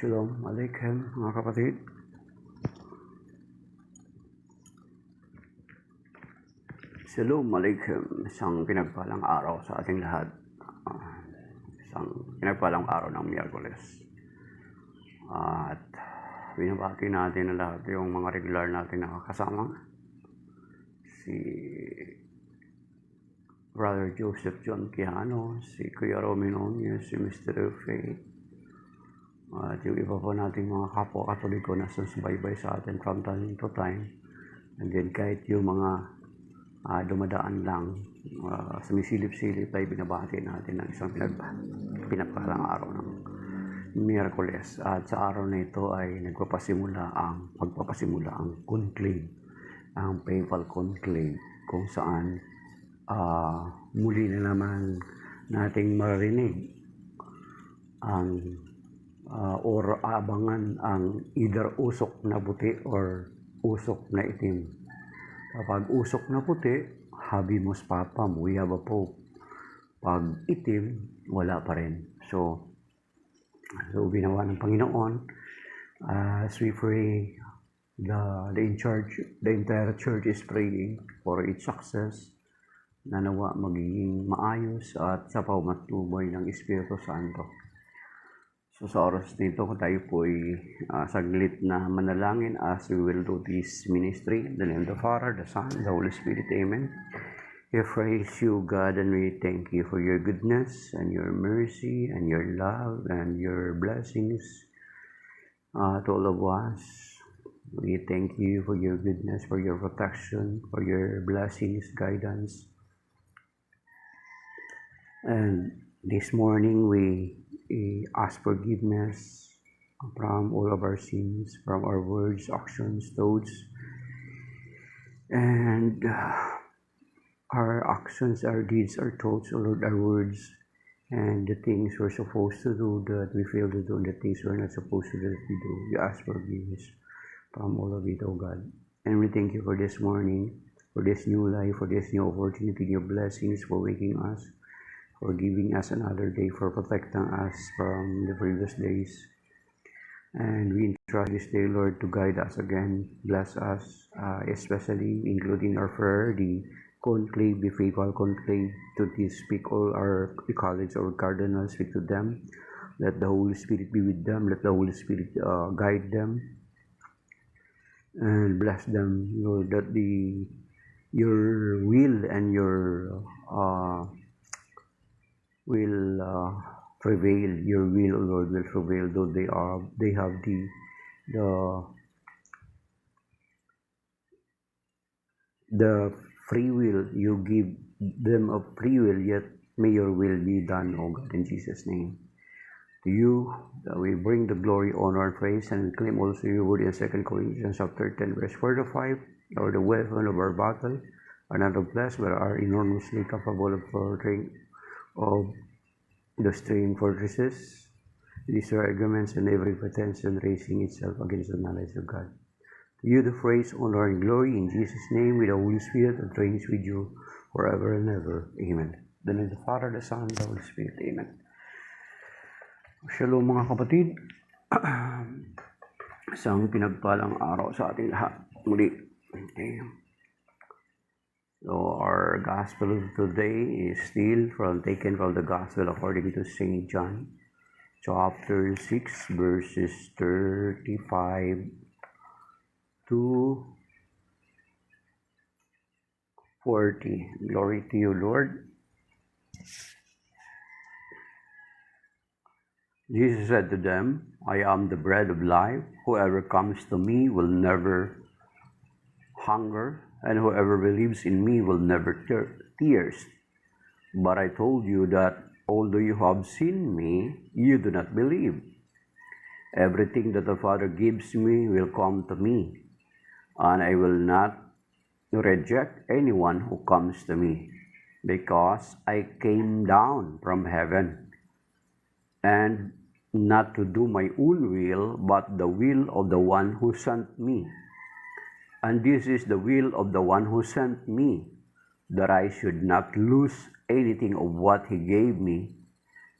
Shalom Aleichem mga kapatid. Shalom Aleichem. Isang pinagpalang araw sa ating lahat. Isang pinagpalang araw ng Miyerkules. At binabati natin na lahat yung mga regular natin nakakasama. Si Brother Joseph John Quijano, si Kuya Romino, si Mr. Faye. At yung iba po nating mga kapwa Katoliko na susubaybay sa atin from time to time. And then kahit yung mga dumadaan lang, sumisilip-silip ay binabati natin ng isang pinagpalang araw ng Miyerkules. At sa araw na ito ay magpapasimula ang conclave, ang papal conclave, kung saan muli na naman nating marinig ang or abangan ang either usok na puti or usok na itim. Kapag usok na puti, habemus papam, we have a pope. Pag itim, wala pa rin. So ginawa ng Panginoon, as we pray, the entire church is praying for its success, na nawa magiging maayos at sa pagmatubay ng Espiritu Santo. So sa oras dito, tayo po ay saglit na manalangin as we will do this ministry. In the name of the Father, the Son, the Holy Spirit. Amen. We praise you, God, and we thank you for your goodness and your mercy and your love and your blessings to all of us. We thank you for your goodness, for your protection, for your blessings, guidance. And this morning we ask forgiveness from all of our sins, from our words, actions, thoughts, and our actions, our deeds, our thoughts, O Lord, our words, and the things we're supposed to do that we fail to do, and the things we're not supposed to do that we do. We ask forgiveness from all of it, O God. And we thank you for this morning, for this new life, for this new opportunity, your blessings, for waking us, for giving us another day, for protecting us from the previous days. And we entrust this day, Lord, to guide us again. Bless us, especially including our prayer, the conclave, the papal conclave, to speak all our colleagues or cardinals, speak to them. Let the Holy Spirit be with them. Let the Holy Spirit guide them and bless them, Lord, that your will and your will prevail. Your will, Lord, will prevail, though they have the free will. You give them a free will, yet may your will be done, O God, in Jesus' name. To you that we bring the glory, honor, and praise, and we claim also your word in 2 Corinthians chapter 10, verse 4 to 5, or the weapon of our battle are not of flesh, but are enormously capable of portraying of the straying fortresses, these are arguments, and every pretension raising itself against the knowledge of God. To you the praise, honor, and glory in Jesus' name, with the Holy Spirit that reigns with you forever and ever. Amen. The name of the Father, the Son, the Holy Spirit. Amen. Shalom mga kapatid. Isang pinagpalang araw sa ating lahat. Muli. Okay. So our gospel of today is still taken from the gospel according to St. John, chapter 6, verses 35 to 40. Glory to you, Lord. Jesus said to them, I am the bread of life. Whoever comes to me will never hunger, and whoever believes in me will never thirst. But I told you that although you have seen me, you do not believe. Everything that the Father gives me will come to me, and I will not reject anyone who comes to me, because I came down from heaven, and not to do my own will, but the will of the one who sent me. And this is the will of the one who sent me, that I should not lose anything of what he gave me,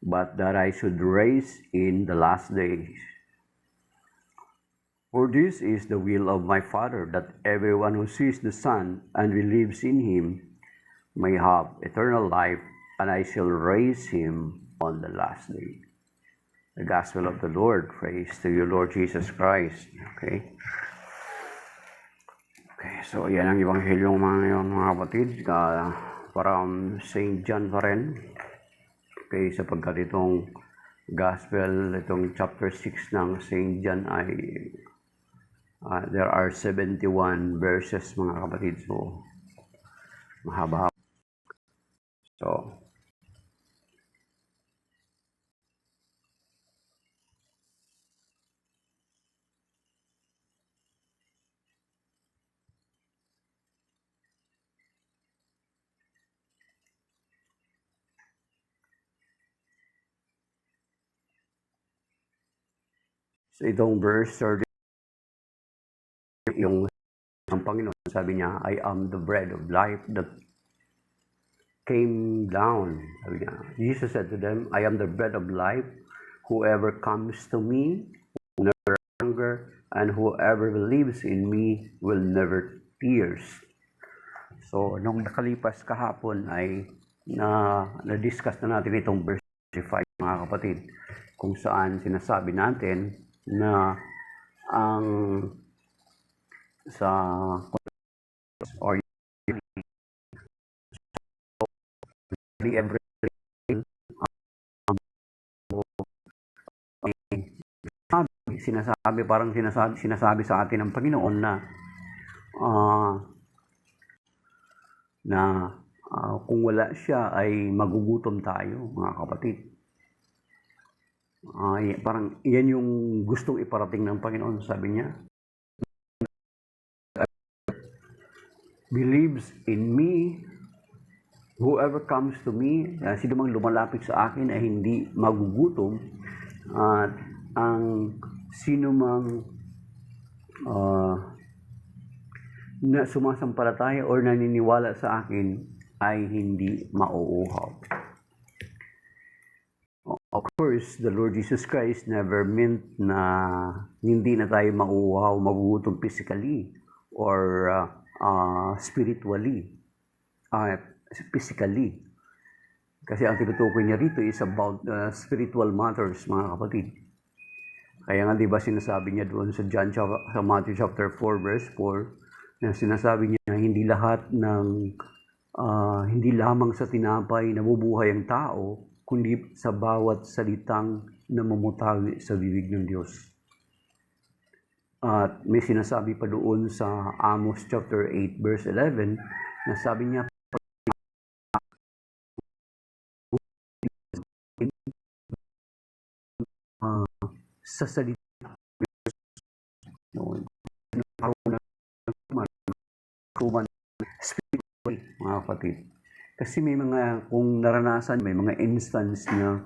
but that I should raise in the last days. For this is the will of my Father, that everyone who sees the Son and believes in him may have eternal life, and I shall raise him on the last day. The Gospel of the Lord. Praise to you, Lord Jesus Christ. Okay. So yan ang Ebanghelyo mga kapatid. From St. John pa rin. Okay, sapagkat itong Gospel, itong chapter 6 ng St. John ay there are 71 verses mga kapatid. So, mahaba. So, itong verse 30, yung ang Panginoon, sabi niya, I am the bread of life that came down. Sabi niya, Jesus said to them, I am the bread of life. Whoever comes to me will never hunger, and whoever believes in me will never thirst. So, nung nakalipas kahapon ay na-discuss na natin itong verse 5, mga kapatid, kung saan sinasabi natin na ang sa or everything sinasabi sa atin ng Panginoon na kung wala siya ay magugutom tayo, mga kapatid. Parang yan yung gustong iparating ng Panginoon. Sabi niya, believes in me, whoever comes to me, sino mang lumalapit sa akin ay hindi magugutom, at ang sino mang na sumasampalataya or naniniwala sa akin ay hindi mauuhaw. Of course, the Lord Jesus Christ never meant na hindi na tayo mauuhaw, magugutom physically or spiritually, physically. Kasi ang tinutukoy niya rito is about spiritual matters, mga kapatid. Kaya nga, di ba sinasabi niya doon sa Matthew chapter 4, verse 4, na sinasabi niya hindi lahat ng, hindi lamang sa tinapay nabubuhay ang tao, kundi sa bawat salitang namumutawi sa bibig ng Diyos. At may sinasabi pa doon sa Amos chapter 8 verse 11 na sabi niya sa salita spiritually, mga kapatid. Kasi may mga, kung naranasan, may mga instance na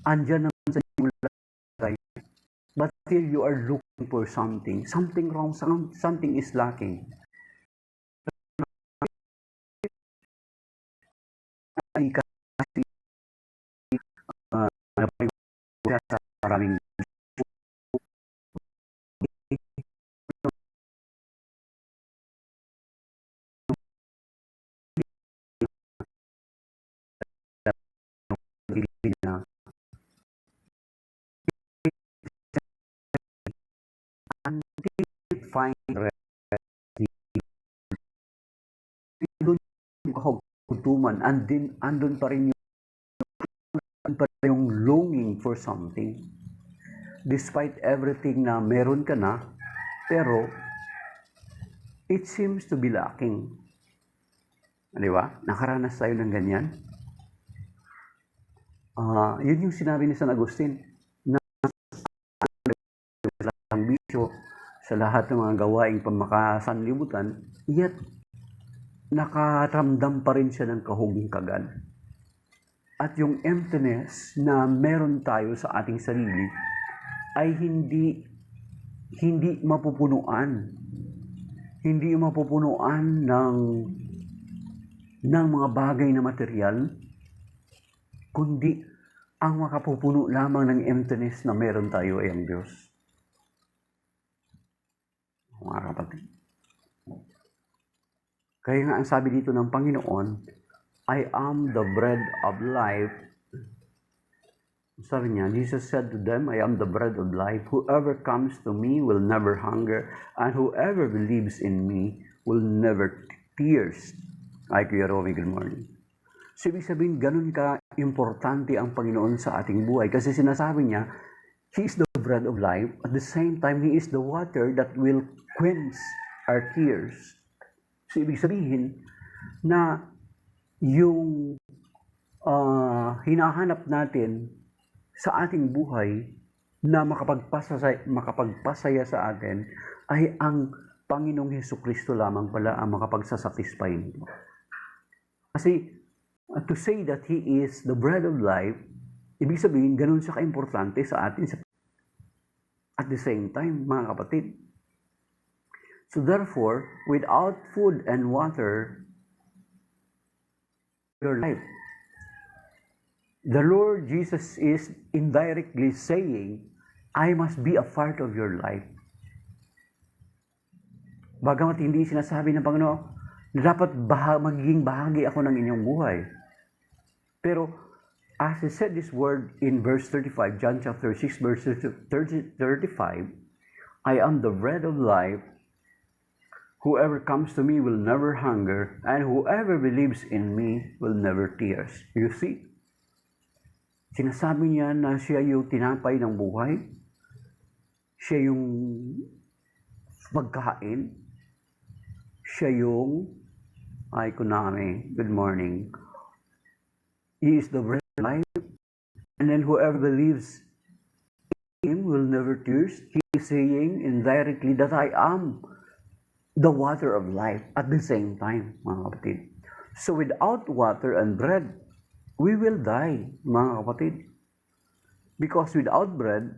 andyan naman sa yung lagay, but still you are looking for something wrong, something is lacking. Ay kasi sa maraming find doon yung kahutuman, andun pa rin yung longing for something. Despite everything na meron ka na, pero it seems to be lacking. Di ba? Nakaranas tayo ng ganyan. Yun yung sinabi ni San Agustin, na ang bisyo sa lahat ng mga gawaing pamakasanlibutan, yet nakaramdam pa rin siya ng kahuging-kagan. At yung emptiness na meron tayo sa ating sarili ay hindi mapupunuan. Hindi mapupunuan ng mga bagay na material, kundi ang makapupuno lamang ng emptiness na meron tayo ay ang Diyos. Mga kapatid. Kaya nga ang sabi dito ng Panginoon, I am the bread of life. Sabi niya, Jesus said to them, I am the bread of life. Whoever comes to me will never hunger, and whoever believes in me will never thirst. Ay, Kuya Romy, good morning. So, ibig sabihin, ganun ka-importante ang Panginoon sa ating buhay. Kasi sinasabi niya, He is the bread of life. At the same time, He is the water that will quench our tears. So, ibig sabihin na yung hinahanap natin sa ating buhay na makapagpasaya sa atin ay ang Panginoong Hesukristo lamang pala ang makapagsasatisfy nito. Kasi to say that He is the bread of life, ibig sabihin, ganun siya ka-importante sa atin. At the same time, mga kapatid, so therefore, without food and water, your life. The Lord Jesus is indirectly saying, I must be a part of your life. Bagamat hindi sinasabi ng Panginoon na dapat magiging bahagi ako ng inyong buhay. Pero, as He said this word in verse 35, John chapter 6, verse 35, I am the bread of life. Whoever comes to me will never hunger, and whoever believes in me will never thirst. You see? Sinasabi niya na siya yung tinapay ng buhay. Siya yung pagkain. Siya yung, ay kunami, good morning. He is the bread of life. And then whoever believes in Him will never thirst. He is saying indirectly that I am the water of life at the same time, mga kapatid. So without water and bread, we will die, mga kapatid. Because without bread,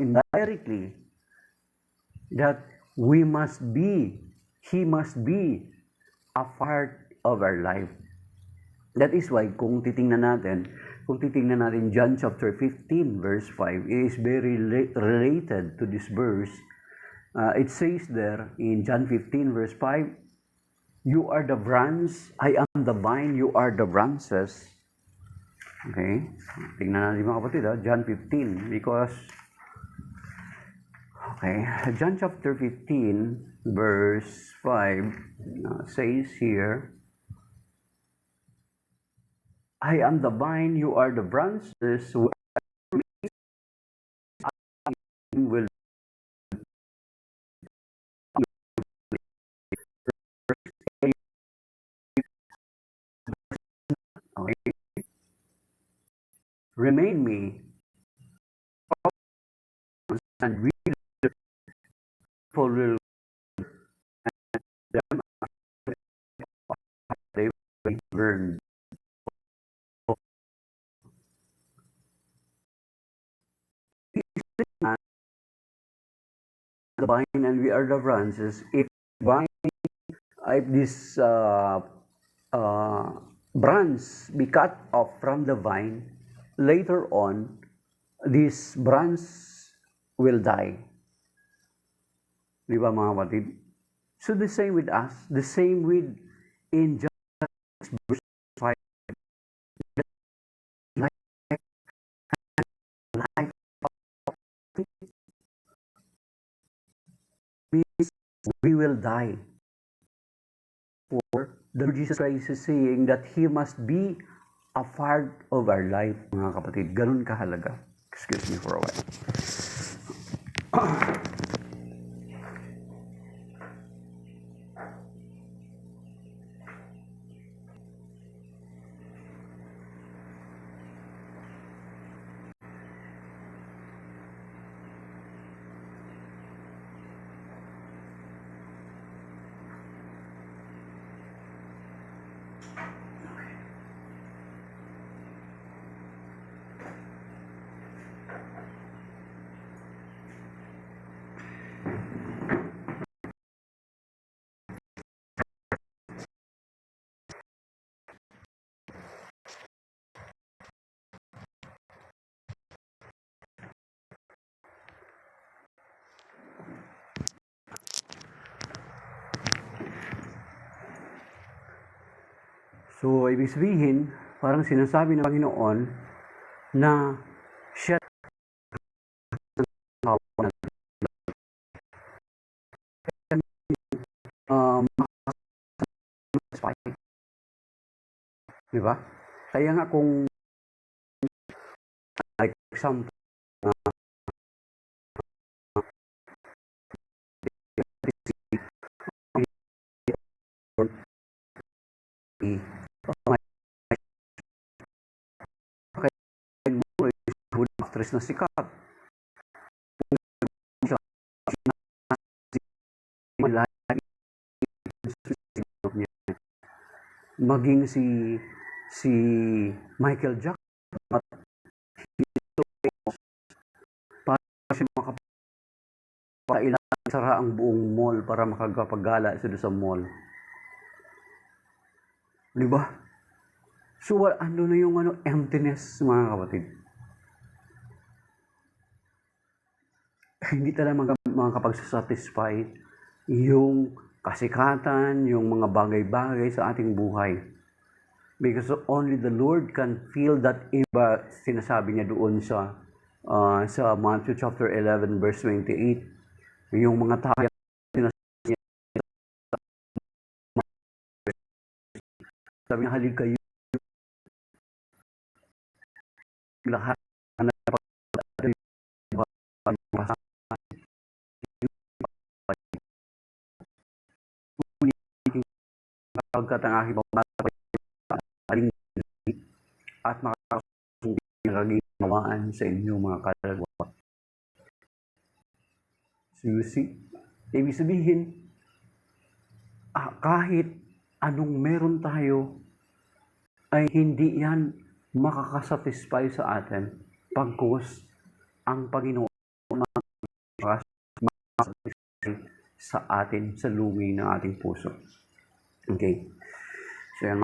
indirectly, that He must be a part of our life. That is why kung titingnan natin John chapter 15 verse 5, it is very related to this verse. It says there in John 15 verse 5, you are the branch, I am the vine, you are the branches. Okay? Tingnan natin mga kapatid, John 15, because John chapter 15 verse 5 says here, I am the vine, you are the branches, will remain me, and we will them they will burn. The vine and we are the branches. If this branch be cut off from the vine, later on, this branch will die. Di ba mga kapatid? So the same with us, the same with in John verse 5. Life means we will die. For the Lord Jesus Christ is saying that He must be a part of our life, mga kapatid. Ganun kahalaga. Excuse me for a while. So, ibig sabihin, parang sinasabi ng Panginoon na siya di ba? Kaya nga kung like example, actress na sikat. Maging si Michael Jackson at para siya makapailan sara ang buong mall para makagapagala sila sa mall. Di ba? So, ano na yung emptiness, mga kapatid? Hindi talaga makakapagsasatisfy yung kasikatan, yung mga bagay-bagay sa ating buhay. Because only the Lord can feel that. Iba sinasabi niya doon sa Matthew chapter 11 verse 28, yung mga tao sabi niya, halika kayo lahat na pagkat ang aking at makakasungin gawaan sa inyo mga kalagwa. So you see, ibig sabihin, kahit anong meron tayo, ay hindi yan makakasatisfy sa atin pagkus ang Panginoon sa atin, sa lungin ng ating puso. Okay? So yan.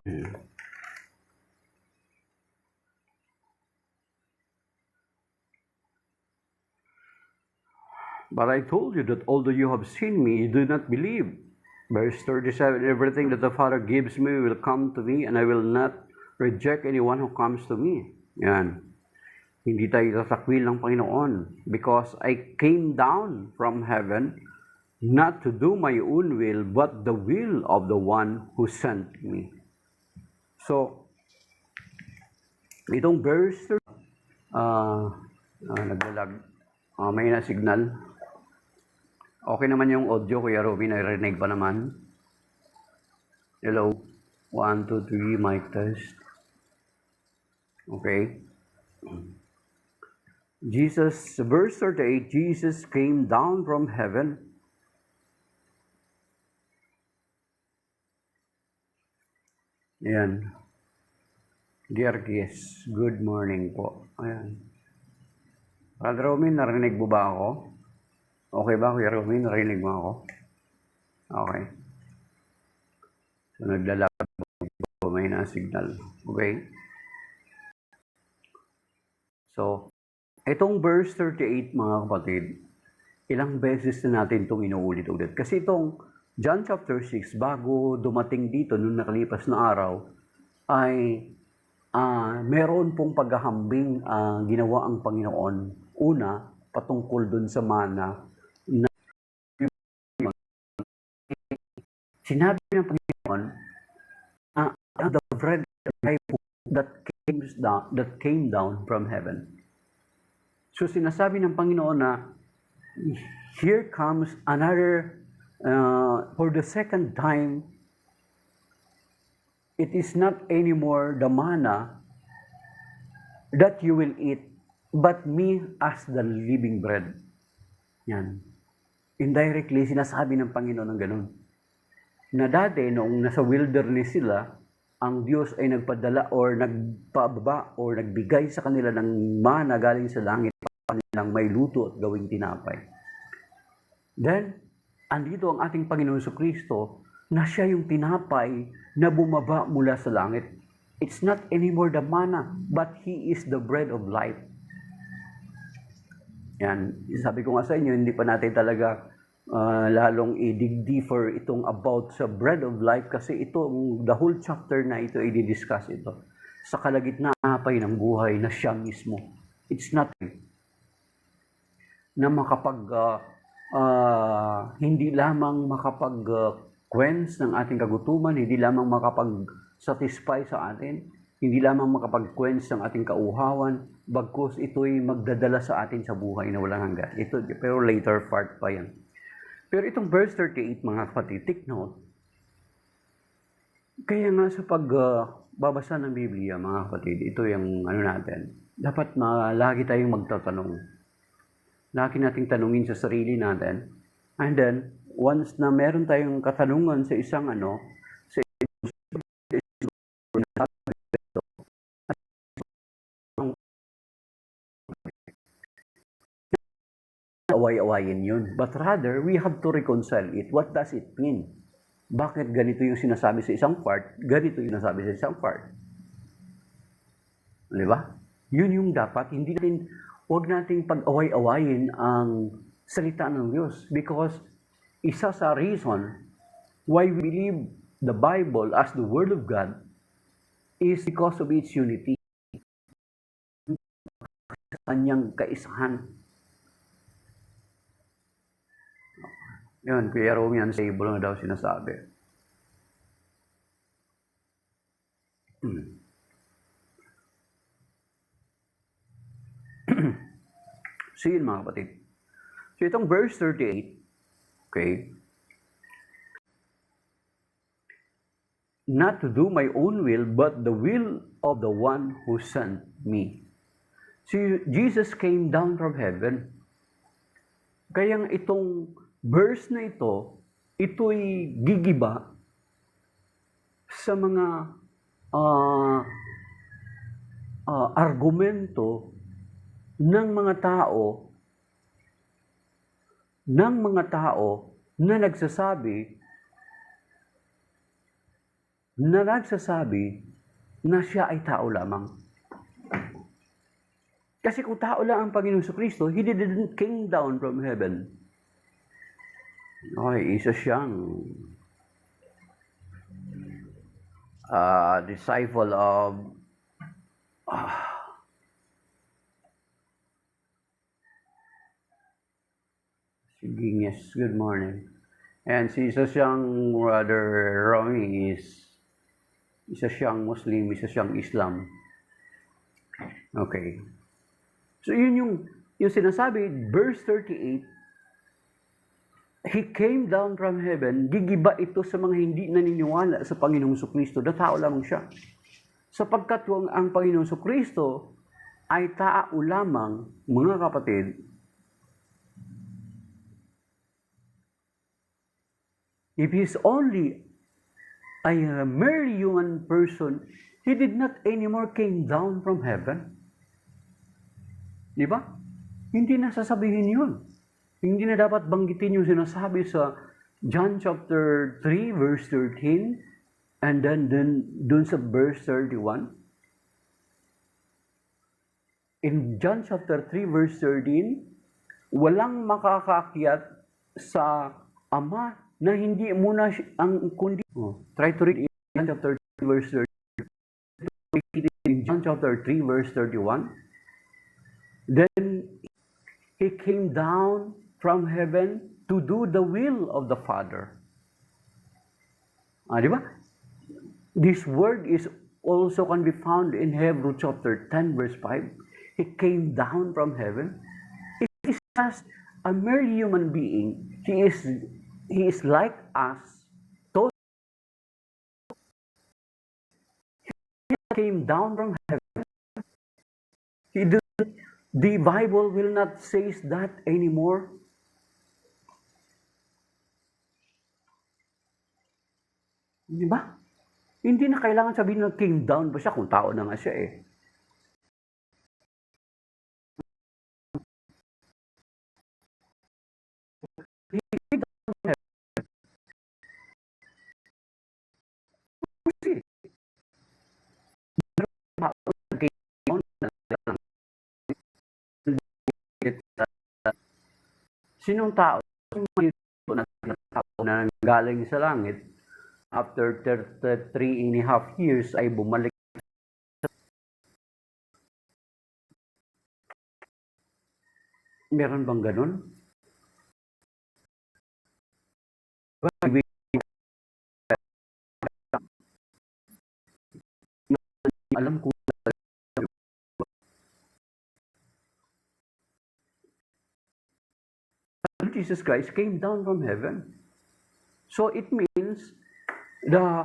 But I told you that although you have seen me, you do not believe. Verse 37, everything that the Father gives me will come to me, and I will not reject anyone who comes to me. Yan. Hindi tayo tasakwil ng Panginoon. Because I came down from heaven, not to do my own will, but the will of the one who sent me. So, itong verse, naglalag. May na signal. Okay naman yung audio, Kuya Robin. Narinig pa naman. Hello. 1, 2, 3, mic test. Okay. Jesus, verse 38, Jesus came down from heaven. Ayan. Dear guests, good morning po. Ayan. Brother Robin, narinig mo ba ako? Okay ba, Kuya Robin? Narinig mo ako? Okay. So, naglalakad po. May na-signal. Okay? So, itong verse 38, mga kapatid, ilang beses na natin itong inuulit-ulit. Kasi itong John chapter 6, bago dumating dito, nung nakalipas na araw, ay meron pong paghahambing ginawa ang Panginoon. Una, patungkol dun sa mana, sinabi ng Panginoon, the bread that came down from heaven. So sinasabi ng Panginoon na, here comes another, for the second time, it is not anymore the manna that you will eat, but me as the living bread. Yan. Indirectly, sinasabi ng Panginoon ng ganun. Na dati, noong nasa wilderness sila, ang Diyos ay nagpadala or nagpababa or nagbigay sa kanila ng mana galing sa langit para kanilang may luto at gawing tinapay. Then, andito ang ating Panginoon Jesucristo na siya yung tinapay na bumaba mula sa langit. It's not anymore the manna, but He is the bread of life. Yan. Sabi ko nga sa inyo, hindi pa natin talaga lalong i-dig deeper itong about sa bread of life kasi the whole chapter na ito i-discuss ito sa kalagitnaan pa ng buhay na siya mismo. It's nothing na hindi lamang makapag-quench ng ating kagutuman, hindi lamang makapag-satisfy sa atin, hindi lamang makapag-quench ng ating kauhawan, bagkus ito'y magdadala sa atin sa buhay na walang hanggan. Pero later part pa yan. Pero itong verse 38, mga kapatid, take note. Kaya nga sa pagbabasa ng Biblia, mga kapatid, ito yung natin. Dapat lagi tayong magtatanong. Lagi nating tanungin sa sarili natin. And then, once na meron tayong katanungan sa isang away-awayin yun. But rather, we have to reconcile it. What does it mean? Bakit ganito yung sinasabi sa isang part, ganito yung sinasabi sa isang part? Di ba? Yun yung dapat. Huwag nating pag-away-awayin ang salita ng Diyos. Because isa sa reason why we believe the Bible as the Word of God is because of its unity. Kanyang kaisahan. Yun, Kuya Romy, unsable na daw sinasabi. So yun, mga kapatid. So itong verse 38, okay, not to do my own will, but the will of the one who sent me. So Jesus came down from heaven. Kaya itong verse na ito'y gigiba sa mga argumento ng mga tao na nagsasabi na siya ay tao lamang. Kasi kung tao lang ang Panginoon Kristo, He didn't came down from heaven. Okay, isa siyang disciple of yes, good morning. And si isa siyang Brother Romy isa siyang Muslim, isa siyang Islam. Okay. So yun yung sinasabi, verse 38, He came down from heaven, gigiba ito sa mga hindi naniniwala sa Panginoong Kristo, na tao lamang siya. Sapagkat ang Panginoong Kristo ay tao lamang, mga kapatid, if He is only a mere human person, He did not anymore came down from heaven. Di ba? Hindi na sasabihin yun. Hindi na dapat banggitin yung sinasabi sa John chapter 3 verse 13 and then dun sa verse 31. In John chapter 3 verse 13, walang makakaakyat sa Ama na hindi muna ang kundi. Try to read in John chapter 3 verse 30. In John chapter 3 verse 31. Then He came down from heaven to do the will of the Father. Di ba? This word is also can be found in Hebrews chapter 10 verse 5. He came down from heaven. He is just a mere human being. He is like us. He came down from heaven. The Bible will not say that anymore. Di ba? Hindi na kailangan sabihin na came down ba siya kung tao na nga siya eh. Sinong tao? galing sa langit, after 3.5 years ay bumalik. Meron bang ganun? Alam ko Jesus Christ came down from heaven. So it means the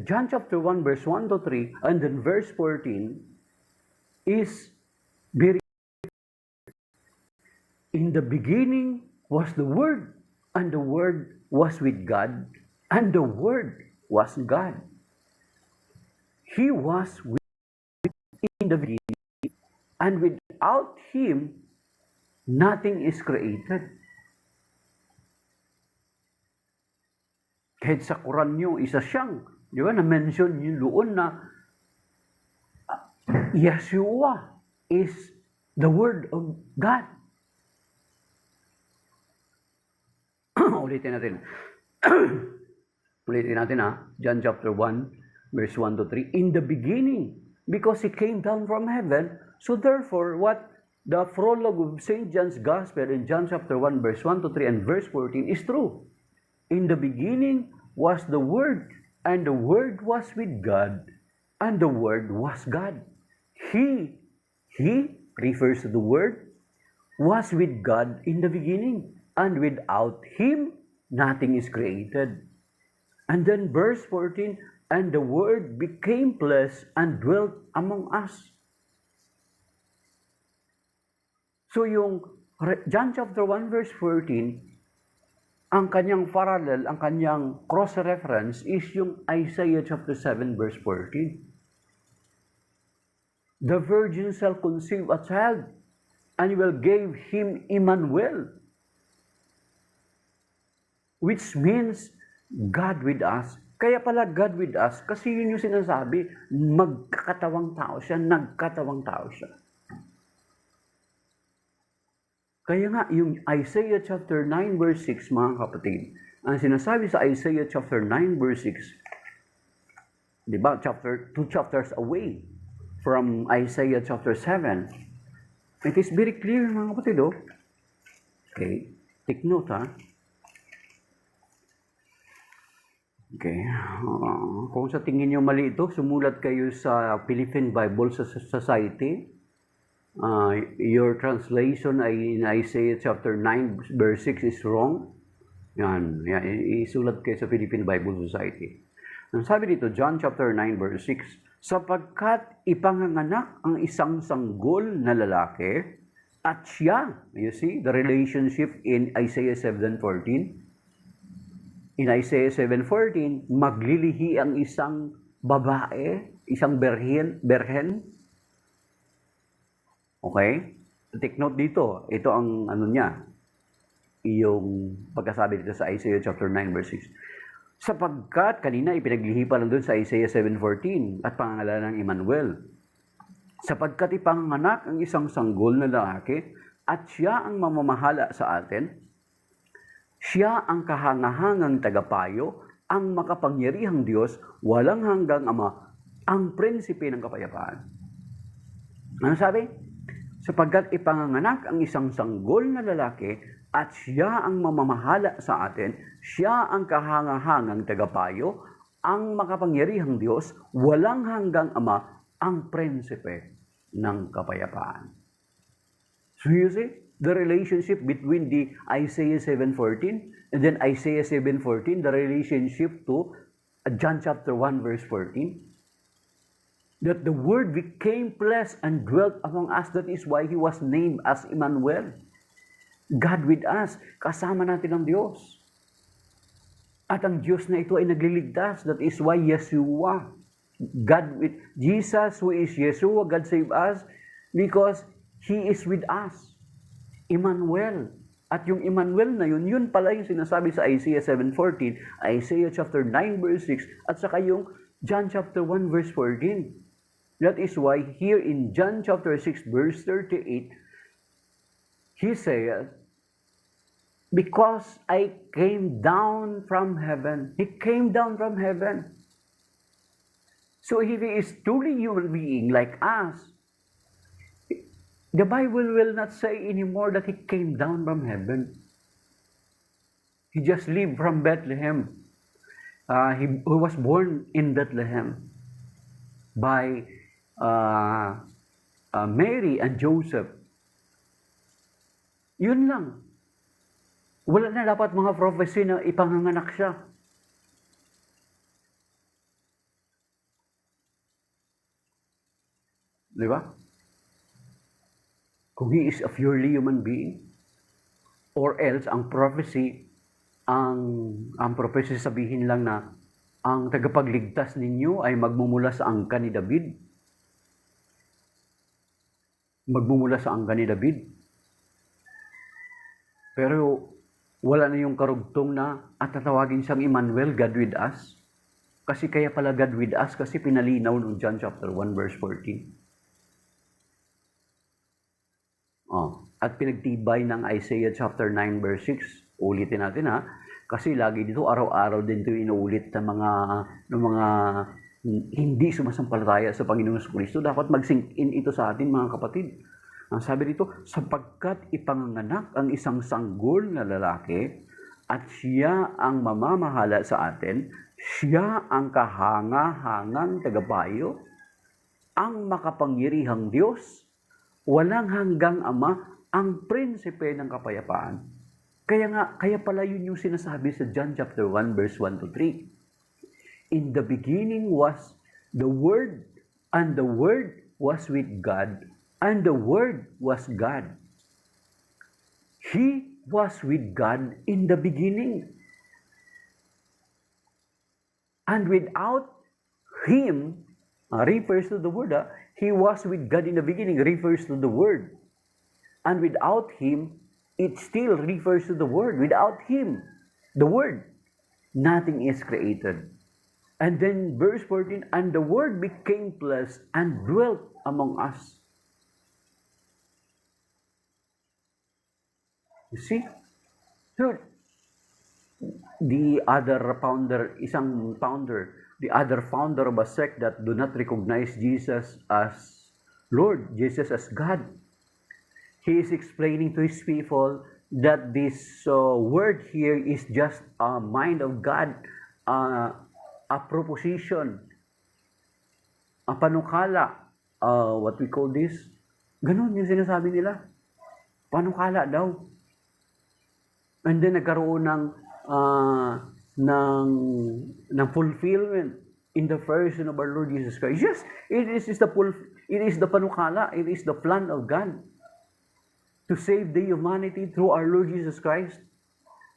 John chapter 1 verse 1 to 3 and then verse 14 is very. In the beginning was the Word, and the Word was with God, and the Word was God. He was in the beginning, and without Him, nothing is created. Kahit sa Quran nyo, isa siyang, di ba, na-mention yung doon na Yeshua is the Word of God. Ulitin natin. Ulitin natin John chapter 1, verse 1 to 3. In the beginning, because He came down from heaven, so therefore, what the prologue of St. John's Gospel in John chapter 1, verse 1 to 3 and verse 14 is true. In the beginning was the Word, and the Word was with God, and the Word was God. He refers to the Word, was with God in the beginning, and without Him, nothing is created. And then verse 14, and the Word became flesh and dwelt among us. So yung John chapter 1 verse 14, ang kanyang parallel, ang kanyang cross-reference is yung Isaiah chapter 7 verse 14. The virgin shall conceive a child, and will give him Emmanuel, which means God with us. Kaya pala God with us, kasi yun yung sinasabi, magkakatawang tao siya, nagkatawang tao siya. Kaya nga, yung Isaiah chapter 9 verse 6, mga kapatid, ang sinasabi sa Isaiah chapter 9 verse 6, di ba, two chapters away from Isaiah chapter 7, it is very clear, mga kapatid, Okay, take note, Okay. Kung sa tingin nyo mali ito, sumulat kayo sa Philippine Bible Society. Your translation ay in Isaiah chapter 9 verse 6 is wrong. Yan, isulat kayo sa Philippine Bible Society. Ang sabi dito, John chapter 9 verse 6, sapagkat ipanganganak ang isang sanggol na lalaki, at siya, you see, the relationship in Isaiah 7:14, in Isaiah 7:14, maglilihi ang isang babae, isang berhen. Okay? Take note dito. Ito ang niya. Yung pagkasabi dito sa Isaiah chapter 9 verse 6. Sapagkat, kanina ipinaglihi pa lang doon sa Isaiah 7:14 at pangangalanan ng Emmanuel. Sapagkat ipanganak ang isang sanggol na lalaki at siya ang mamamahala sa atin, siya ang kahangahangang tagapayo, ang makapangyarihang Diyos, walang hanggang Ama, ang prinsipe ng kapayapaan. Ano sabi? Sapagkat ipanganganak ang isang sanggol na lalaki at siya ang mamamahala sa atin, siya ang kahangahangang tagapayo, ang makapangyarihang Diyos, walang hanggang Ama, ang prinsipe ng kapayapaan. So you see, the relationship between the Isaiah 7:14 and then Isaiah 7:14, the relationship to John chapter 1 verse 14, that the Word became flesh and dwelt among us. That is why He was named as Emmanuel. God with us, kasama natin ang Diyos. At ang Diyos na ito ay nagliligtas. That is why Yeshua, God with Jesus, who is Yeshua, God save us, because He is with us. Emmanuel. At yung Emmanuel na yun pala yung sinasabi sa Isaiah 7:14, Isaiah chapter 9 verse 6, at saka yung John chapter 1 verse 14. That is why here in John chapter 6 verse 38, he said, Because I came down from heaven. He came down from heaven. So if he is truly human being like us, the Bible will not say anymore that he came down from heaven. He just lived from Bethlehem. He was born in Bethlehem by Mary and Joseph. Yun lang. Wala na dapat mga prophecy na ipanganganak siya. Di ba? Kung he is a purely human being, or else ang prophecy, ang prophecy sabihin lang na ang tagapagligtas ninyo ay magmumula sa angkan ni David. Magmumula sa angkan ni David. Pero wala na yung karugtong na at tatawagin siyang Emmanuel, God with us. Kasi kaya pala God with us kasi pinalinaw ng John chapter 1 verse 14. At pinagtibay ng Isaiah chapter 9 verse 6. Ulitin natin ha. Kasi lagi dito araw-araw din ito inuulit ng mga hindi sumasampalataya sa Panginoon Kristo. Dapat mag-sink in ito sa atin mga kapatid. Ang sabi dito, sapagkat ipanganganak ang isang sanggol na lalaki at siya ang mamamahala sa atin, siya ang kahanga-hangang tagapayo, ang makapangyarihang Diyos, walang hanggang Ama, ang prinsipe ng kapayapaan. Kaya pala yun yung sinasabi sa John chapter 1 verse 1 to 3. In the beginning was the Word, and the Word was with God, and the Word was God. He was with God in the beginning. And without Him, refers to the Word. He was with God in the beginning, refers to the Word. And without Him, it still refers to the Word. Without Him, the Word, nothing is created. And then verse 14, and the Word became flesh and dwelt among us. You see? So, the other founder of a sect that do not recognize Jesus as Lord, Jesus as God, he is explaining to his people that this word here is just a mind of God, a proposition, a panukala, what we call this. Ganun yung sinasabi nila. Panukala daw. And then nagkaroon ng fulfillment in the person of our Lord Jesus Christ. Yes, it is the panukala, it is the plan of God to save the humanity through our Lord Jesus Christ.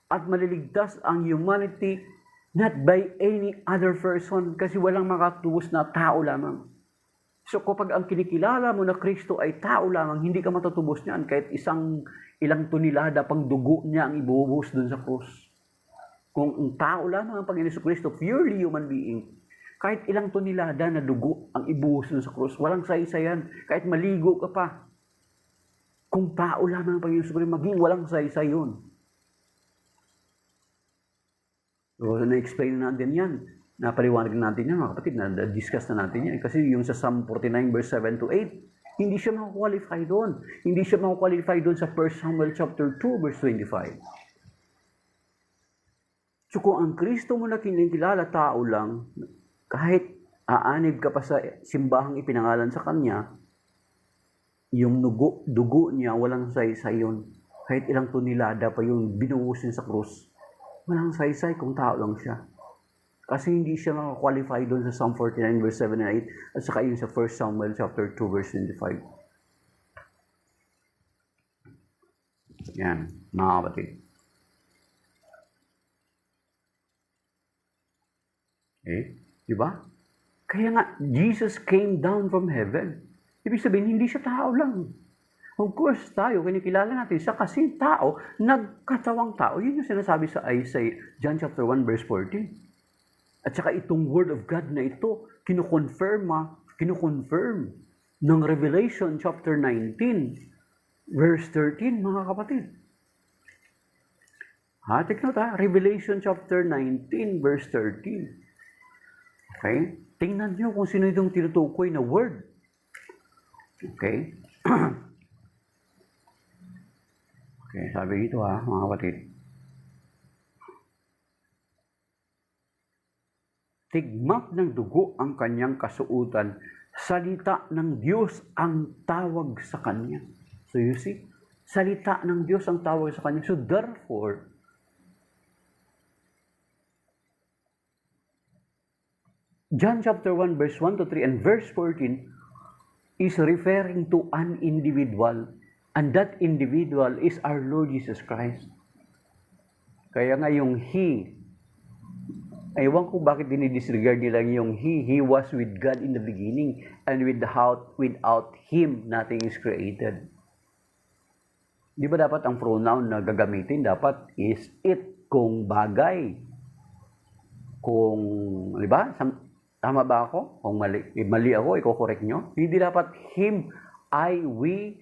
At maliligtas ang humanity not by any other person, kasi walang makatubos na tao lamang. So kapag ang kinikilala mo na Kristo ay tao lamang, hindi ka matutubos niyan kahit ilang tonelada pang dugo niya ang ibubuhos dun sa krus. Kung ang tao lamang ang Panginoon Kristo, purely human being, kahit ilang tonelada na dugo ang ibuhos dun sa krus, walang saysayan, kahit maligo ka pa. Kung tao lamang ang Panginoon Kristo, maging walang saysay yun. So, na-explain natin yan. Napaliwanag natin yan, mga kapatid, na-discuss na natin yan. Kasi yung sa Psalm 49 verse 7 to 8, hindi siya makakwalify doon. Hindi siya makakwalify doon sa 1 Samuel chapter 2 verse 25. So kung ang Kristo mo na kinikilala tao lang, kahit aanib ka pa sa simbahang ipinangalan sa Kanya, yung dugo niya, walang saysay yun. Kahit ilang tonelada pa yung binuhusin sa krus, walang saysay kung tao lang siya. Kasi hindi siya makakwalify doon sa Psalm 49 verse 7 and 8 at saka yung sa 1 Samuel chapter 2 verse 25. Yan, mga kapatid. Okay? Diba? Kaya nga, Jesus came down from heaven. Ibig sabihin, hindi siya tao lang. Of course, tayo, kinikilala natin siya kasi tao, nagkatawang tao. Yun yung sinasabi sa Isaiah, John chapter 1 verse 14. At saka itong word of God na ito, kinukonfirm ng Revelation chapter 19, verse 13, mga kapatid. Take note Revelation chapter 19, verse 13. Okay? Tingnan nyo kung sino itong tinutukoy na word. Okay? Okay, sabi dito mga kapatid. Tigmak ng dugo ang kanyang kasuutan, salita ng Diyos ang tawag sa kanya. So you see, salita ng Diyos ang tawag sa kanya. So therefore, John chapter 1 verse 1 to 3 and verse 14 is referring to an individual, and that individual is our Lord Jesus Christ. Kaya nga yung He, ewan ko bakit dinidisregard nila yung He was with God in the beginning, and without Him, nothing is created. Di ba dapat ang pronoun na gagamitin, dapat is it, kung bagay. Kung, di ba? Tama ba ako? Kung mali ako, i-correct nyo. Hindi dapat him, I, we,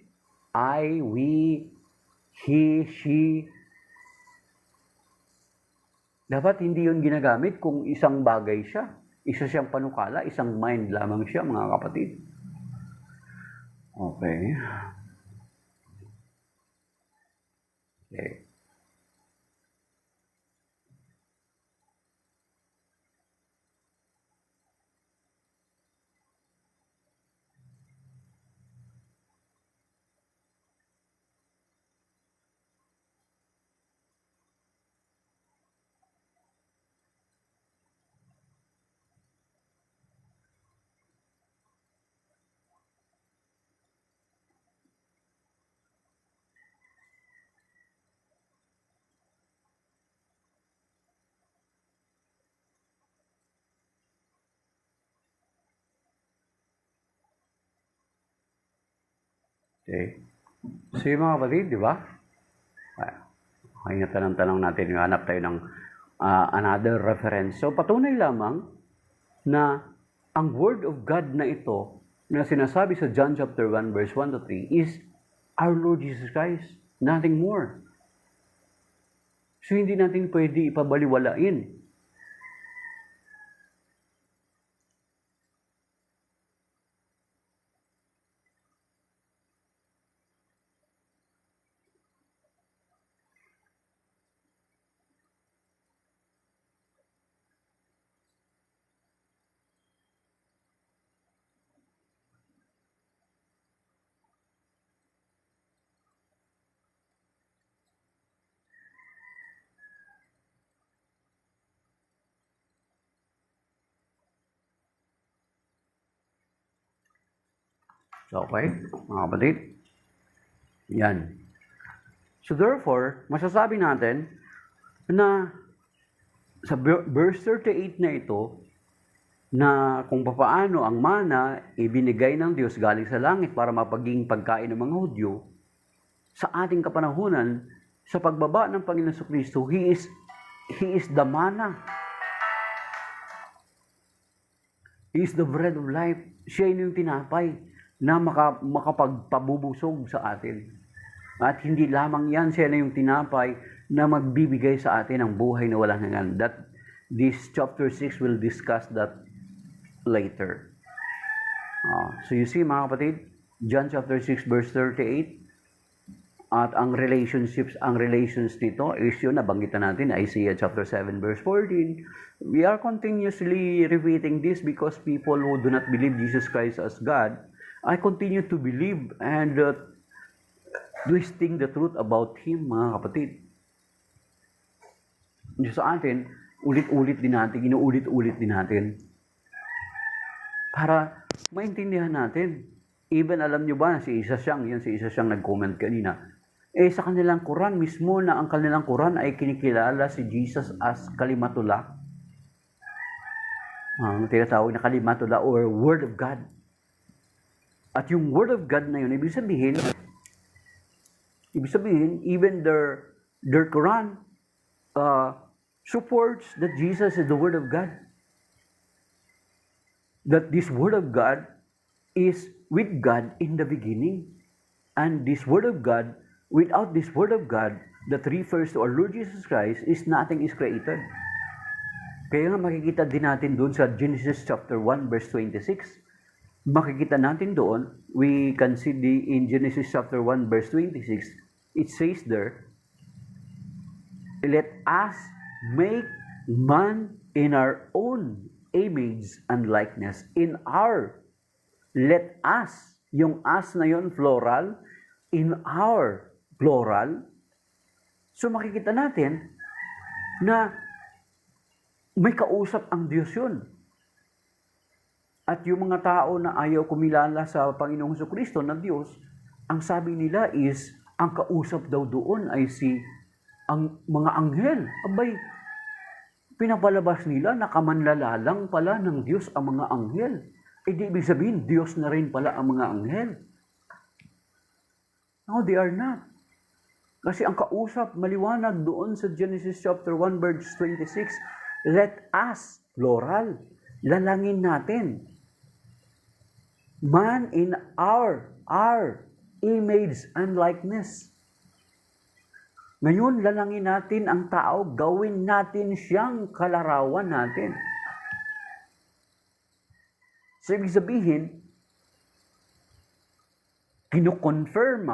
he, she. Dapat hindi yun ginagamit kung isang bagay siya. Isa siyang panukala, isang mind lamang siya, mga kapatid. Okay. Okay. Okay. So yung mga kapatid, di ba? Kaya tanong natin, hanap tayo ng another reference. So patunay lamang na ang Word of God na ito, na sinasabi sa John chapter 1 verse 1 to 3 is our Lord Jesus Christ. Nothing more. So hindi natin pwede ipabaliwalain. So, okay, mga kapatid. Yan. So therefore, masasabi natin na sa verse 38 na ito, na kung papaano ang mana ibinigay ng Diyos galing sa langit para mapaging pagkain ng mga Hudyo, sa ating kapanahunan, sa pagbaba ng Panginoon Kristo, He is the manna. He is the bread of life. Siya yung tinapay na makapagpabubusog sa atin. At hindi lamang yan, siya na yung tinapay na magbibigay sa atin ng buhay na walang hanggan. That this chapter 6 will discuss that later. So you see mga kapatid, John chapter 6 verse 38, at ang relations nito is yun, nabanggitan natin, Isaiah chapter 7 verse 14. We are continuously repeating this because people who do not believe Jesus Christ as God, I continue to believe and twisting the truth about Him, mga kapatid. Sa atin, ulit-ulit din natin, inuulit-ulit din natin. Para maintindihan natin. Even alam nyo ba, si Isa Siyang nag-comment kanina. Sa kanilang Quran mismo, na ang kanilang Quran ay kinikilala si Jesus as Kalimatullah. Ang tinatawag na Kalimatullah or Word of God. At yung Word of God na yun, ibig sabihin, even their Quran supports that Jesus is the Word of God. That this Word of God is with God in the beginning. And this Word of God, without this Word of God, that refers to our Lord Jesus Christ is nothing is created. Kaya nga makikita din natin doon sa Genesis chapter 1 verse 26. Makikita natin doon, we can see in Genesis chapter 1 verse 26, it says there, let us make man in our own image and likeness. Let us, yung us na yon plural, in our plural. So makikita natin na may kausap ang Diyos yun. At yung mga tao na ayaw kumilala sa Panginoong Jesucristo na Diyos, ang sabi nila is, ang kausap daw doon ay ang mga anghel. Abay, pinapalabas nila na kamanlalalang pala ng Diyos ang mga anghel. E di ibig sabihin, Diyos na rin pala ang mga anghel. No, they are not. Kasi ang kausap, maliwanag doon sa Genesis chapter 1 verse 26, let us, plural, lalangin natin. Man in our image and likeness. Ngayon, lalangin natin ang tao, gawin natin siyang kalarawan natin. So, ibig sabihin, kinukonfirm,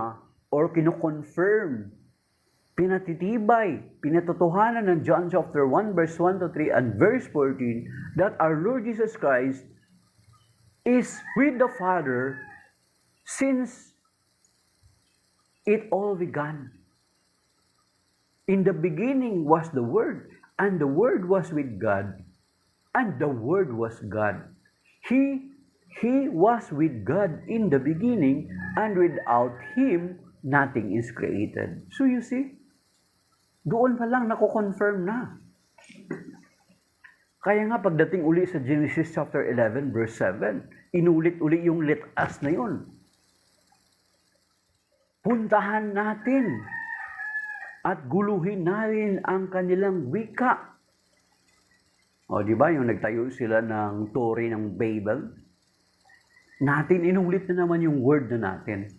pinatitibay, pinatotohanan ng John chapter 1 verse 1 to 3 and verse 14 that our Lord Jesus Christ is with the Father since it all began. In the beginning was the Word, and the Word was with God, and the Word was God. He was with God in the beginning, and without Him, nothing is created. So you see, doon pa lang nako-confirm na. Kaya nga pagdating uli sa Genesis chapter 11 verse 7, inulit-uli yung let us na yun. Puntahan natin at guluhin natin ang kanilang wika. O, di ba, yung nagtayo sila ng Torre ng Babel? Natin, inulit na naman yung word na natin.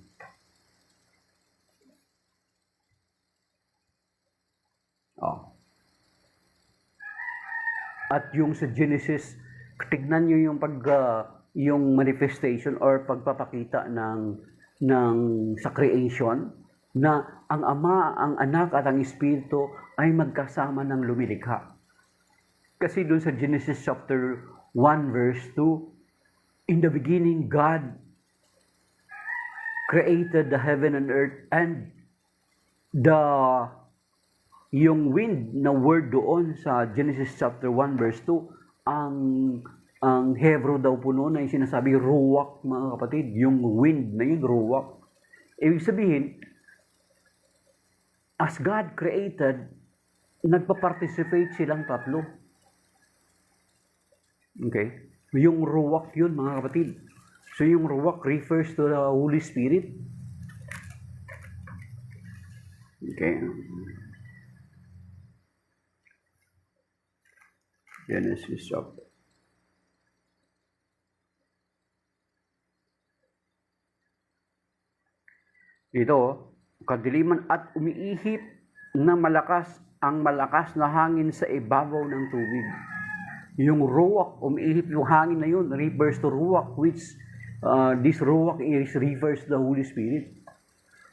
O. At yung sa Genesis, tignan nyo yung yung manifestation or pagpapakita sa creation, na ang Ama, ang Anak at ang Espiritu ay magkasama ng lumilikha. Kasi doon sa Genesis chapter 1 verse 2, in the beginning God created the heaven and earth, and yung wind na word doon sa Genesis chapter 1 verse 2, ang Hebrew daw po noon ay sinasabi ruwak, mga kapatid. Yung wind na yun, ruwak. Ibig sabihin, as God created, nagpa-participate silang tatlo. Okay? Yung ruwak yun, mga kapatid. So yung ruwak refers to the Holy Spirit. Okay? Genesis chapter. Ito, kadiliman at umiihip na malakas na hangin sa ibabaw ng tubig. Yung ruwak, umiihip yung hangin na yun, refers to ruwak, which this ruwak refers to the Holy Spirit.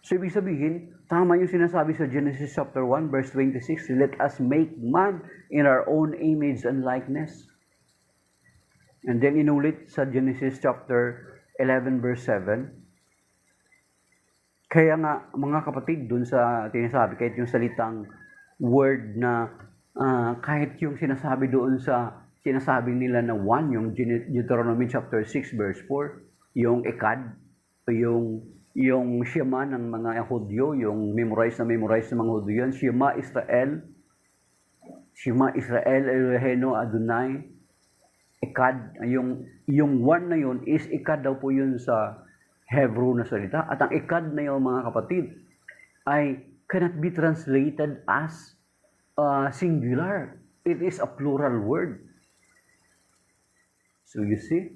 So, ibig sabihin, tama yung sinasabi sa Genesis chapter 1, verse 26, let us make man in our own image and likeness. And then inulit sa Genesis chapter 11, verse 7, kaya nga, mga kapatid, dun sa tinasabi, kahit yung salitang word na, kahit yung sinasabi doon sa, sinasabi nila na one, yung Deuteronomy chapter 6, verse 4, yung ekad, yung Shema ng mga Hudyo, yung memorize ng mga Hudyo yan, Shema Israel, Elohenu Adonai, ekad, yung one na yun is ekad daw po yun sa Hebrew na salita. At ang ekad na yung mga kapatid ay cannot be translated as singular. It is a plural word. So you see?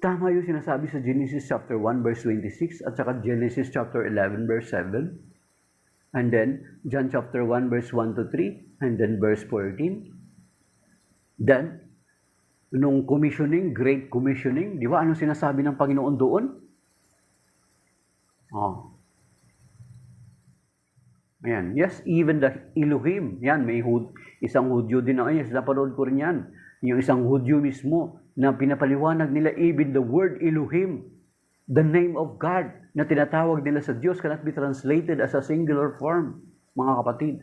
Tama yung sinasabi sa Genesis chapter 1 verse 26 at saka Genesis chapter 11 verse 7. And then John chapter 1 verse 1 to 3 and then verse 14. Then, nung commissioning, great commissioning, di ba anong sinasabi ng Panginoon doon? Ayan. Yes, even the Elohim. Yan, may isang Hudyo din na, yes, napanood ko rin yan. Yung isang Hudyo mismo na pinapaliwanag nila even the word Elohim, the name of God na tinatawag nila sa Diyos cannot be translated as a singular form, mga kapatid.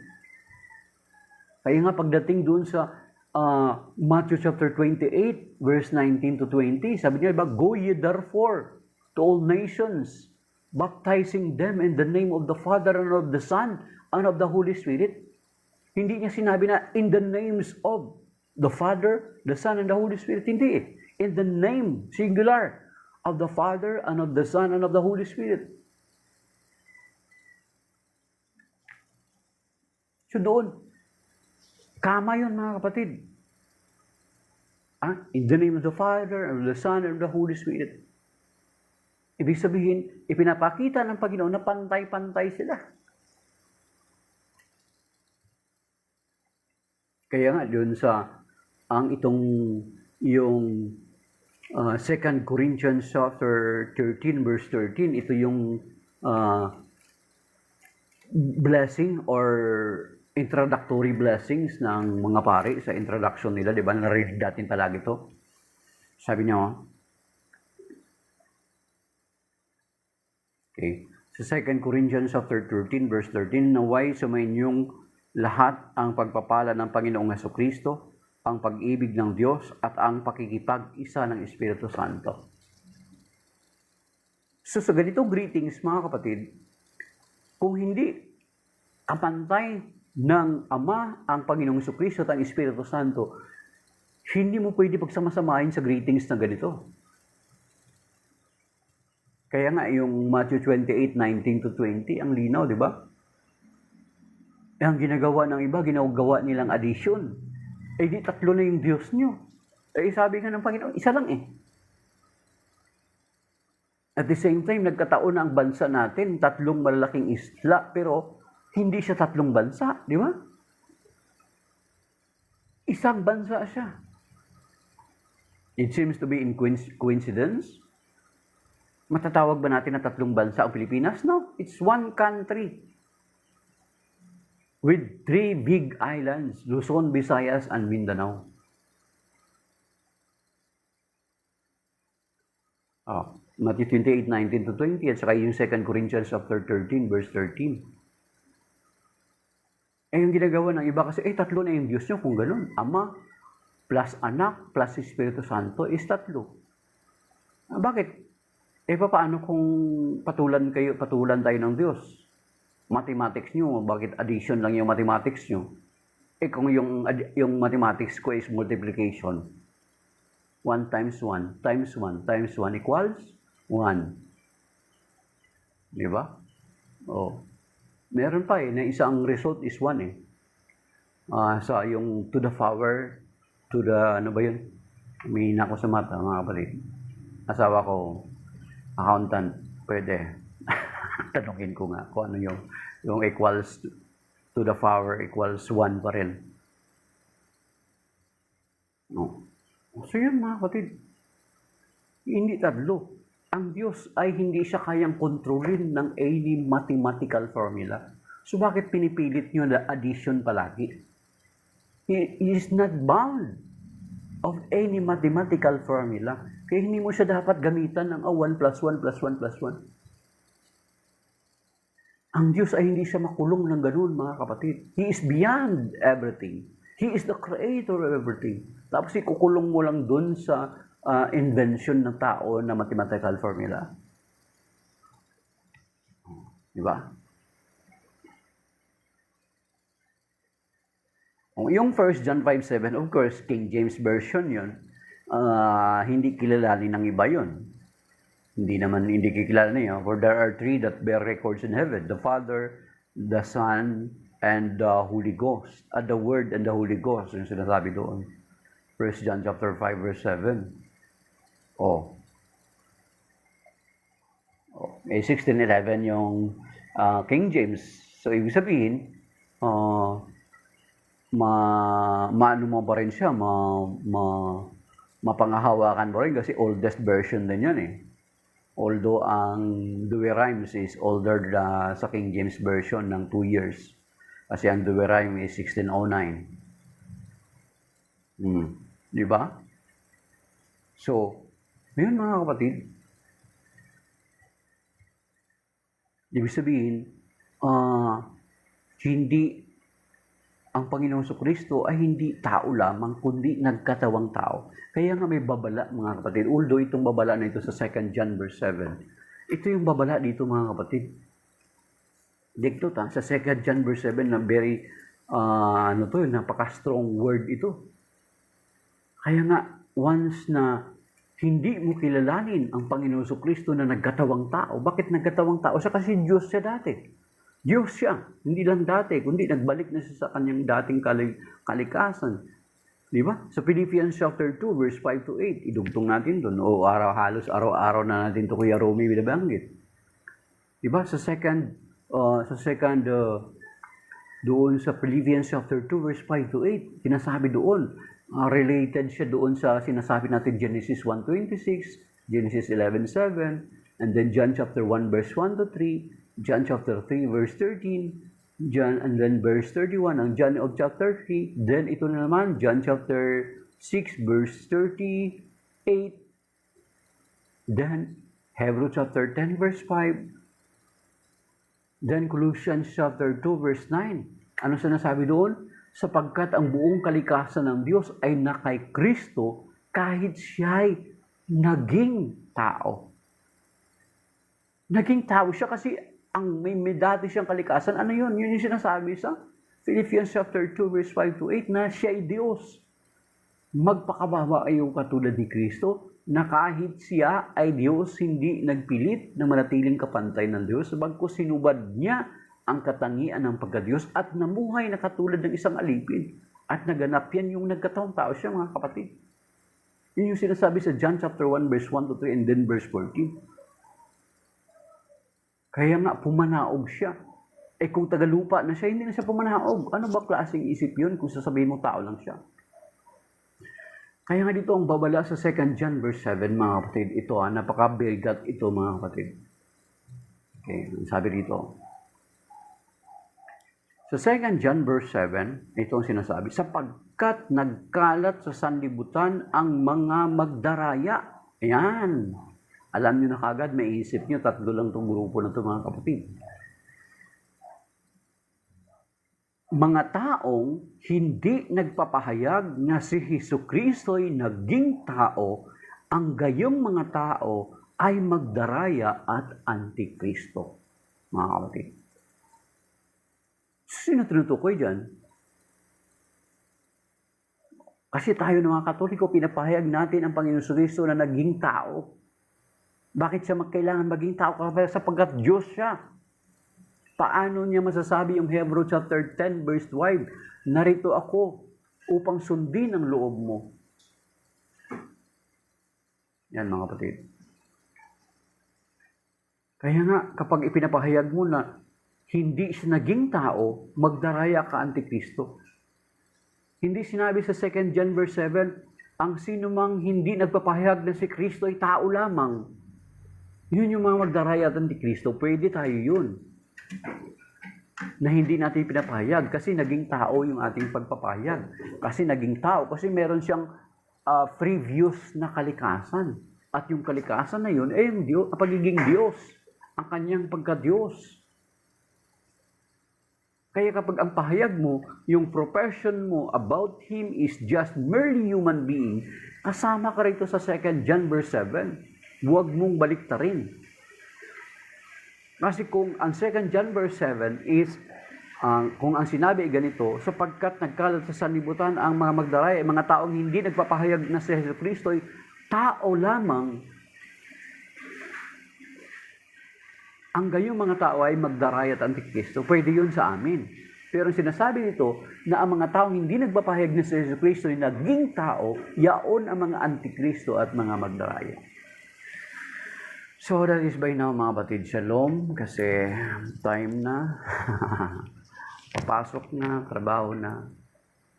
Kaya nga pagdating doon sa Matthew chapter 28, verse 19 to 20, sabi niya, go ye therefore to all nations, baptizing them in the name of the Father and of the Son and of the Holy Spirit. Hindi niya sinabi na in the names of the Father, the Son, and the Holy Spirit. Hindi. In the name, singular, of the Father and of the Son and of the Holy Spirit. So doon, kama yun mga kapatid. In the name of the Father, and of the Son, and of the Holy Spirit. Ibig sabihin, ipinapakita ng Panginoon na pantay-pantay sila. Kaya nga, doon sa, yung 2 Corinthians chapter 13, verse 13, ito yung blessing or introductory blessings ng mga pari sa introduction nila, di ba? Narinig natin palagi ito. Sabi niya, okay, sa 2 Corinthians chapter 13, verse 13, naway sumainyong lahat ang pagpapala ng Panginoong Hesukristo, ang pag-ibig ng Diyos, at ang pakikipag-isa ng Espiritu Santo. So sa ganitong greetings, mga kapatid, kung hindi kapantay ng Ama ang Panginoong Hesukristo at ang Espiritu Santo, hindi mo pwede pagsamasamahin sa greetings na ganito. Kaya nga yung Matthew 28, 19 to 20, ang linaw, di ba? Ang ginagawa ng iba, ginagawa nilang addition. Di tatlo na yung Diyos nyo. Sabi nga ng Panginoon, isa lang eh. At the same time, nagkataon na ang bansa natin, tatlong malalaking isla, pero hindi siya tatlong bansa, di ba? Isang bansa siya. It seems to be in coincidence. Matatawag ba natin na tatlong bansa ang Pilipinas? No, it's one country with 3 big islands, Luzon, Visayas, and Mindanao. Matthew 28, 19 to 20, at saka yung 2 Corinthians chapter 13, verse 13. Yung ginagawa ng iba kasi, tatlo na yung Diyos nyo kung ganun. Ama plus Anak plus Espiritu Santo is tatlo. Bakit? Paano kung patulan tayo ng Diyos? Mathematics nyo, bakit addition lang yung mathematics nyo? Kung yung mathematics ko is multiplication. 1 times 1 times 1 times 1 equals 1. Di ba? Meron pa na isang result is 1 sa yung to the power, to the, ano ba yun? Umihina ko sa mata, mga kapatid. Asawa ko, accountant, pwede. Tanungin ko nga kung ano yung equals to the power equals 1 pa rin. So yun mga kapatid, hindi tatlo. Ang Diyos ay hindi siya kayang kontrolin ng any mathematical formula. So bakit pinipilit nyo na addition palagi? He is not bound of any mathematical formula. Kaya hindi mo siya dapat gamitan ng 1 plus 1 plus 1 plus 1. Ang Diyos ay hindi siya makulong ng ganun, mga kapatid. He is beyond everything. He is the creator of everything. Tapos ikukulong mo lang dun sa invention ng tao na mathematical formula. Di ba? Yung 1 John 5:7, of course, King James Version yun. Hindi kilalanin ng iba yun. Hindi kikilala niya. For there are 3 that bear records in heaven. The Father, the Son, and the Holy Ghost. The Word and the Holy Ghost. Yung sinasabi doon. 1 John chapter 5 verse 7. 1611 yung King James. So, ibig sabihin, maano mo pa rin siya, mapangahawakan mo rin kasi oldest version din yan eh. Although ang Douay-Rheims is older sa King James version ng 2 years. Kasi ang Douay-Rheims is 1609. Di ba? So, ngayon mga kapatid, ibig sabihin, hindi ang Panginoong Kristo ay hindi tao lamang, kundi nagkatawang tao. Kaya nga may babala, mga kapatid. Although itong babala na ito sa 2 John verse 7, ito yung babala dito, mga kapatid. Dito sa 2 John verse 7 na very, napaka-strong word ito. Kaya nga, once na hindi mo kilalanin ang Panginoong Kristo na nagkatawang tao, bakit nagkatawang tao? Siya kasi Diyos siya dati. Diyos siya, hindi lang dati, kundi nagbalik na siya sa kanyang dating kalikasan. Di ba? Sa Philippians chapter 2, verse 5 to 8, idugtong natin doon. O halos araw-araw na natin ito Kuya Romy binabanggit. Di ba? Sa second, doon sa Philippians chapter 2, verse 5 to 8, sinasabi doon, related siya doon sa sinasabi natin Genesis 1:26, Genesis 11:7, and then John chapter 1, verse 1 to 3, John chapter 3 verse 13, and then verse 31 ang John of chapter 3, then ito na naman John chapter 6 verse 38, then Hebrews chapter 10 verse 5, then Colossians chapter 2 verse 9. Ano sinasabi doon? Sapagkat ang buong kalikasan ng Diyos ay na kay Kristo kahit siya'y naging tao. Naging tao siya kasi may dati siyang kalikasan. Ano yun? Yun yung sinasabi sa Philippians chapter 2 verse 5 to 8 na siya ay Diyos. Magpakababa kayo katulad ni Kristo na kahit siya ay Diyos, hindi nagpilit na manatiling kapantay ng Diyos, bagkus sinubad niya ang katangian ng pagka-Diyos at namuhay na katulad ng isang alipin. At naganap yan yung nagkataong tao siya, mga kapatid. Yun yung sinasabi sa John chapter 1 verse 1 to 3 and then verse 14. Kaya nga, pumanaog siya. Kung tagalupa na siya, hindi na siya pumanaog. Ano ba klaseng isip yun kung sasabihin mo tao lang siya? Kaya nga dito ang babala sa 2 John verse 7, mga kapatid. Ito, napaka-bigat ito, mga kapatid. Okay, sabi dito. Sa 2 John verse 7, ito ang sinasabi, sapagkat nagkalat sa sanlibutan ang mga magdaraya. Ayan. Alam nyo na kagad, may isip nyo, 3 lang itong grupo na ito, mga kapatid. Mga taong hindi nagpapahayag na si Jesucristo'y naging tao, ang gayong mga tao ay magdaraya at antikristo, mga kapatid. Sino tinutukoy dyan? Kasi tayo ng mga Katoliko, pinapahayag natin ang Panginoon Jesucristo na naging tao. Bakit siya kailangan maging tao? Sapagkat Diyos siya. Paano niya masasabi yung Hebrews chapter 10 verse 12? Narito ako upang sundin ang loob mo. Yan, mga kapatid. Kaya nga, kapag ipinapahayag mo na hindi siya naging tao, magdaraya ka antikristo. Hindi sinabi sa 2 John verse 7, ang sinumang hindi nagpapahayag na si Kristo ay tao lamang. Yun yung mga magdaraya at antikristo. Pwede tayo yun. Na hindi natin pinapahayag kasi naging tao yung ating pagpapahayag. Kasi naging tao, kasi meron siyang previous na kalikasan. At yung kalikasan na yun ay ang pagiging Diyos. Ang kanyang pagka-Diyos. Kaya kapag ang pahayag mo, yung profession mo about Him is just merely human being, kasama ka rito sa 2 John verse 7. Huwag mong baliktarin. Kasi kung ang 2 John verse 7 is, kung ang sinabi ay ganito, sapagkat nagkalat sa sanlibutan ang mga magdaraya, mga taong hindi nagpapahayag na si Jesucristo ay tao lamang, ang gayong mga tao ay magdaraya at antikristo. Pwede yun sa amin. Pero sinasabi nito na ang mga taong hindi nagpapahayag na si Jesucristo ay naging tao, yaon ang mga antikristo at mga magdaraya. So that is by now mga batid, shalom, kasi time na, papasok na, trabaho na.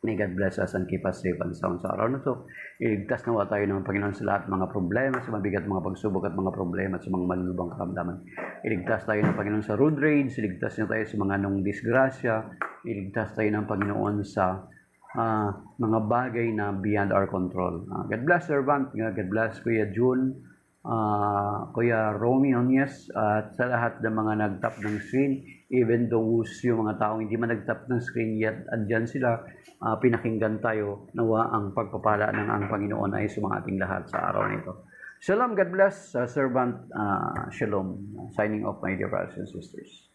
May God bless us and keep us safe and sound sa araw na to. Iligtas nawa tayo ng Panginoon sa lahat mga problema, sa mabigat mga pagsubok at mga problema at sa mga malulubang karamdaman. Iligtas tayo ng Panginoon sa road rage, iligtas niya tayo sa mga nung disgrasya, iligtas tayo ng Panginoon sa mga bagay na beyond our control. God bless, servant. God bless, Kuya June, Kuya Romy Nunez, at sa lahat ng mga nag-tap ng screen, even those yung mga taong hindi man nag-tap ng screen yet, andyan sila, pinakinggan tayo, nawa ang pagpapala ng ang Panginoon ay sumating lahat sa araw nito. Shalom, God bless, servant, shalom. Signing off, my dear brothers and sisters.